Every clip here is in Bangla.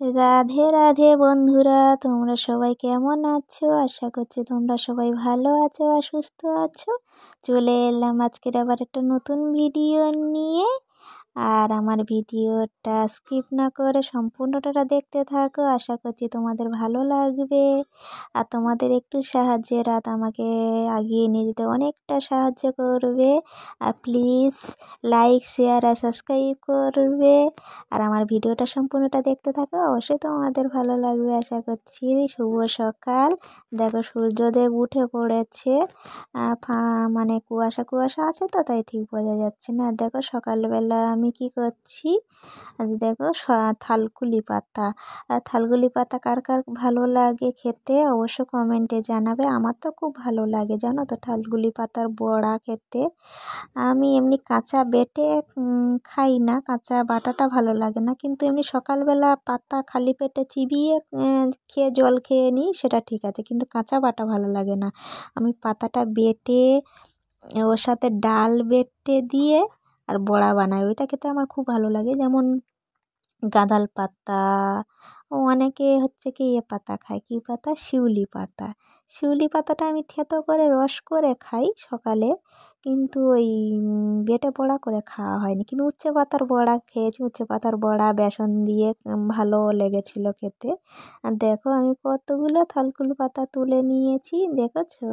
রাধে রাধে বন্ধুরা, তোমরা সবাই কেমন আছো? আশা করছি তোমরা সবাই ভালো আছো আর সুস্থ আছো। চলে এলাম আজকের আবার একটা নতুন ভিডিও নিয়ে। আর আমার ভিডিওটা স্কিপ না করে সম্পূর্ণটা দেখতে থাকো, আশা করছি তোমাদের ভালো লাগবে। আর তোমাদের একটু সাহায্যের হাত আমাকে এগিয়ে নিয়ে যেতে অনেকটা সাহায্য করবে। আর প্লিজ লাইক শেয়ার আর সাবস্ক্রাইব করবে। আর আমার ভিডিওটা সম্পূর্ণটা দেখতে থাকো, অবশ্যই তোমাদের ভালো লাগবে আশা করছি। শুভ সকাল, দেখো সূর্যদেব উঠে পড়েছে। মানে কুয়াশা কুয়াশা আছে তো, তাই ঠিক বোঝা যাচ্ছে না। দেখো সকালবেলা আমি কি করছি, আজ দেখো থালকুলি পাতা। আর থালকুলি পাতা কার কার ভালো লাগে খেতে অবশ্য কমেন্টে জানাবে। আমার তো খুব ভালো লাগে জানো তো থালকুলি পাতার বড়া খেতে। আমি এমনি কাঁচা বেটে খাই না, কাঁচা বাটাটা ভালো লাগে না, কিন্তু এমনি সকালবেলা পাতা খালি পেটে চিবিয়ে খেয়ে জল খেয়ে নিই, সেটা ঠিক আছে, কিন্তু কাঁচা বাটা ভালো লাগে না। আমি পাতাটা বেটে ওর সাথে ডাল বেটে দিয়ে আর বড়া বানাই, ওইটা খেতে আমার খুব ভালো লাগে। যেমন গাঁদাল পাতা, অনেকে হচ্ছে কি পাতা খায়, কি পাতা, শিউলি পাতা। শিউলি পাতাটা আমি থেতো করে রস করে খাই সকালে, কিন্তু ওই বেটে বড়া করে খাওয়া হয়নি। কিন্তু উচ্ছে পাতার বড়া খেয়েছি, উচ্ছে পাতার বড়া বেসন দিয়ে ভালো লেগেছিল খেতে। আর দেখো আমি কতগুলো থালকুল পাতা তুলে নিয়েছি, দেখেছো?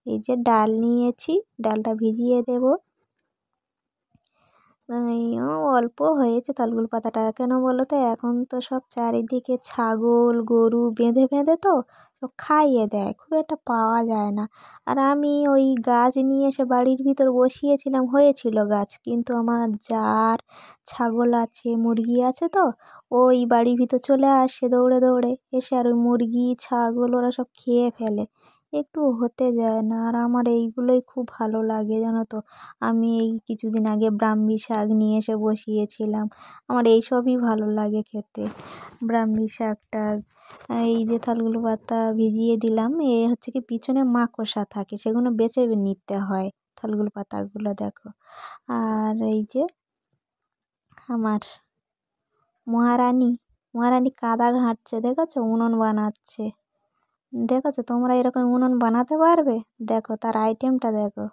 এই যে ডাল নিয়েছি, ডালটা ভিজিয়ে দেবো। অল্প হয়েছে তালগুল পাতাটা, কেন বলো তো, এখন তো সব চারিদিকে ছাগল গরু বেঁধে বেঁধে তো সব খাইয়ে দেয়, খুব একটা পাওয়া যায় না। আর আমি ওই গাছ নিয়ে এসে বাড়ির ভিতর বসিয়েছিলাম, হয়েছিল গাছ, কিন্তু আমার যার ছাগল আছে মুরগি আছে তো, ওই বাড়ির ভিতর চলে আসে দৌড়ে দৌড়ে এসে, আর ওই মুরগি ছাগল ওরা সব খেয়ে ফেলে, একটু হতে যায় না। আর আমার এইগুলোই খুব ভালো লাগে জানো তো। আমি এই কিছুদিন আগে ব্রাহ্মী শাক নিয়ে এসে বসিয়েছিলাম, আমার এইসবই ভালো লাগে খেতে। ব্রাহ্মী শাকটা এই যে থালগুলো পাতা ভিজিয়ে দিলাম, এ হচ্ছে কি পিছনে মাকড়সা থাকে, সেগুলো বেছে নিতে হয় থালগুলো পাতাগুলো, দেখো। আর এই যে আমার মহারানী, মহারানী কাদা ঘাঁটছে, দেখেছো? উনুন বানাচ্ছে, দেখেছো? তোমরা এরকম উনুন বানাতে পারবে? দেখো তার আইটেমটা দেখো,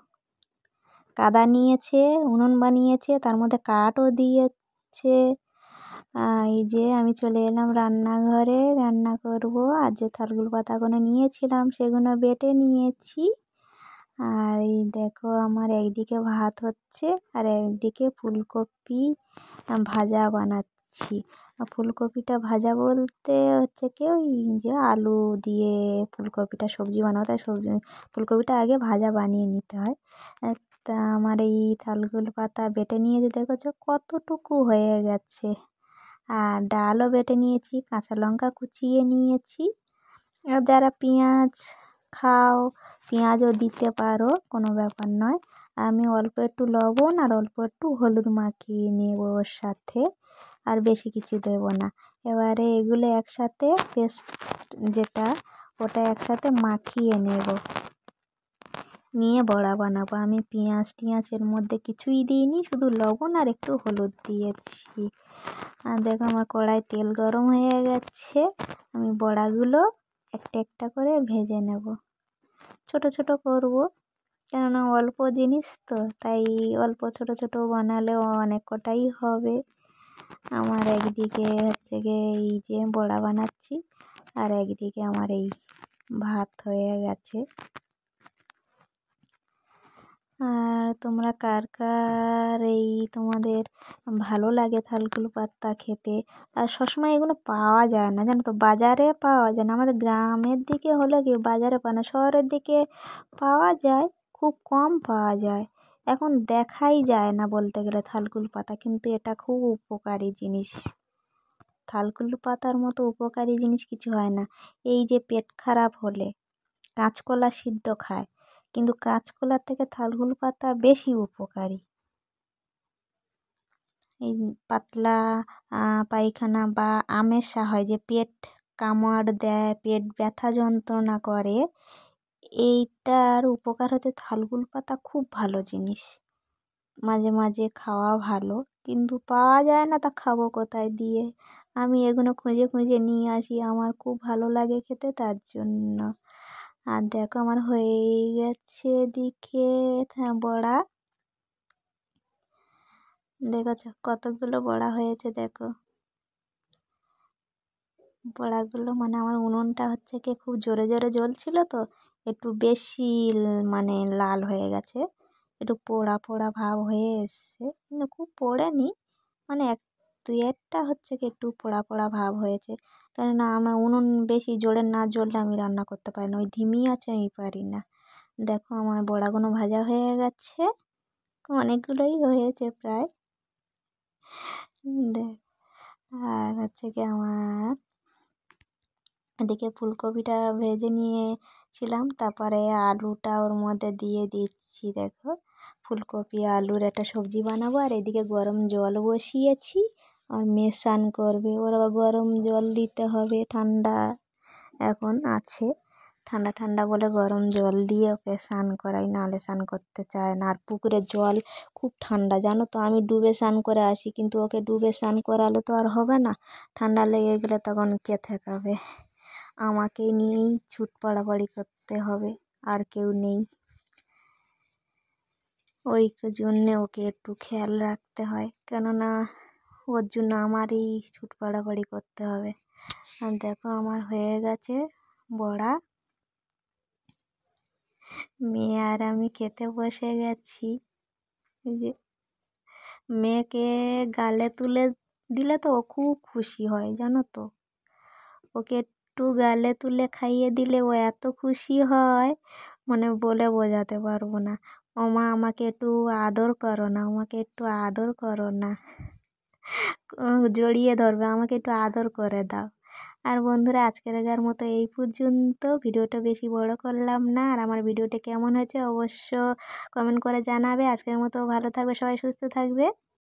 কাদা নিয়েছে, উনুন বানিয়েছে, তার মধ্যে কাঠও দিয়েছে। এই যে আমি চলে এলাম রান্নাঘরে, রান্না করব। আর যে থালগুলো পাতাগুলো নিয়েছিলাম সেগুলো বেটে নিয়েছি। আর এই দেখো আমার একদিকে ভাত হচ্ছে আর একদিকে ফুলকপি ভাজা বানাচ্ছি। ফুলকপিটা ভাজা বলতে হচ্ছে কি, ওই যে আলু দিয়ে ফুলকপিটা সবজি বানাবো, তাই ফুলকপিটা আগে ভাজা বানিয়ে নিতে হয়। তা আমার এই থালগুলো পাতা বেটে নিয়েছি, দেখেছো কতটুকু হয়ে গেছে। আর ডালও বেটে নিয়েছি, কাঁচা লঙ্কা কুচিয়ে নিয়েছি। আর যারা পেঁয়াজ খাও পেঁয়াজও দিতে পারো, কোনো ব্যাপার নয়। আমি অল্প একটু লবণ আর অল্প একটু হলুদ মাখিয়ে নেব ওর সাথে, আর বেশি কিছু দেব না। এবারে এগুলো একসাথে পেস্ট যেটা, ওটা একসাথে মাখিয়ে নেব, নিয়ে বড়া বানাবো। আমি পেঁয়াজ টিয়াজ এর মধ্যে কিছুই দিইনি, শুধু লবণ আর একটু হলুদ দিয়েছি। আর দেখো আমার কড়াই তেল গরম হয়ে গেছে, আমি বড়াগুলো একটা একটা করে ভেজে নেব। ছোট ছোট করব, কেননা অল্প জিনিস তো, তাই অল্প ছোট ছোট বানালেও অনেক কটাই হবে। আমার একদিকে হচ্ছে গিয়ে এই যে বড়া বানাচ্ছি, আর একদিকে আমার এই ভাত হয়ে গেছে। আর তোমরা কার কার এই তোমাদের ভালো লাগে থালকুল পাতা খেতে? আর সবসময় এগুলো পাওয়া যায় না জানো তো, বাজারে পাওয়া যায় না। আমাদের গ্রামের দিকে হলে কি বাজারে পায় না, শহরের দিকে পাওয়া যায়, খুব কম পাওয়া যায়। এখন দেখাই যায় না বলতে গেলে থালকুল পাতা, কিন্তু এটা খুব উপকারী জিনিস। থালকুল পাতার মতো উপকারী জিনিস কিছু হয় না। এই যে পেট খারাপ হলে কাঁচকলা সিদ্ধ খায়, কিন্তু কাঁচকলার থেকে থালকুল পাতা বেশি উপকারী। এই পাতলা পায়খানা বা আমেশা হয়, যে পেট কামড় দেয়, পেট ব্যথা যন্ত্রণা করে, এইটার উপকার হচ্ছে থালকুল পাতা খুব ভালো জিনিস। মাঝে মাঝে খাওয়া ভালো, কিন্তু পাওয়া যায় না, তা খাবো কোথায় দিয়ে? আমি এগুলো খুঁজে খুঁজে নিয়ে আসি, আমার খুব ভালো লাগে খেতে তার জন্য। আর দেখো আমার হয়েই গেছে এদিকে বড়া। দেখেছো কতগুলো বড়া হয়েছে, দেখো বড়াগুলো মানে আমার উনুনটা হচ্ছে কি খুব জোরে জোরে জ্বলছিল তো একটু বেশি মানে লাল হয়ে গেছে, একটু পোড়া পোড়া ভাব হয়ে এসছে, কিন্তু খুব পোড়েনি, মানে দুই একটা হচ্ছে কি একটু পোড়া পোড়া ভাব হয়েছে। কেননা আমার উনুন বেশি জোরে না জ্বললে আমি রান্না করতে পারি না, ওই ধিমি আছে আমি পারি না। দেখো আমার বড়াগুলো ভাজা হয়ে গেছে, অনেকগুলোই হয়েছে প্রায়। দেখ, আর হচ্ছে কি আমার এদিকে ফুলকপিটা ভেজে নিয়েছিলাম, তারপরে আলুটা ওর মধ্যে দিয়ে দিচ্ছি। দেখো ফুলকপি আলুর একটা সবজি বানাবো, আর এদিকে গরম জল বসিয়েছি, আর মেয়ে স্নান করবে, ওর আবার গরম জল দিতে হবে, ঠান্ডা এখন আছে, ঠান্ডা ঠান্ডা বলে গরম জল দিয়ে ওকে স্নান করাই, নাহলে স্নান করতে চায় না। আর পুকুরের জল খুব ঠান্ডা জানো তো, আমি ডুবে স্নান করে আসি, কিন্তু ওকে ডুবে স্নান করালে তো আর হবে না, ঠান্ডা লেগে গেলে তখন কে ঠেকাবে, আমাকে নিয়েই ছুট পাড়াপাড়ি করতে হবে, আর কেউ নেই, ওই জন্যে ওকে একটু খেয়াল রাখতে হয়, কেননা ওর জন্য আমারই ছুট পাড়াপাড়ি করতে হবে। আর দেখো আমার হয়ে গেছে বড়া, মেয়ে আর আমি খেতে বসে গেছি। এই যে মেয়েকে গালে তুলে দিলে তো ও খুব খুশি হয় জানো তো, ওকে একটু গালে তুলে খাইয়ে দিলে ও এত খুশি হয়, মানে বলে বোঝাতে পারবো না। ও মা আমাকে একটু আদর করো না, আমাকে একটু আদর করো না, জড়িয়ে ধরবে, আমাকে একটু আদর করে দাও। আর বন্ধুরা আজকের মতো এই পর্যন্ত, ভিডিওটা বেশি বড় করলাম না, আর আমার ভিডিওটা কেমন হয়েছে অবশ্য কমেন্ট করে জানাবে। আজকের মতো ভালো থাকবে সবাই, সুস্থ থাকবে।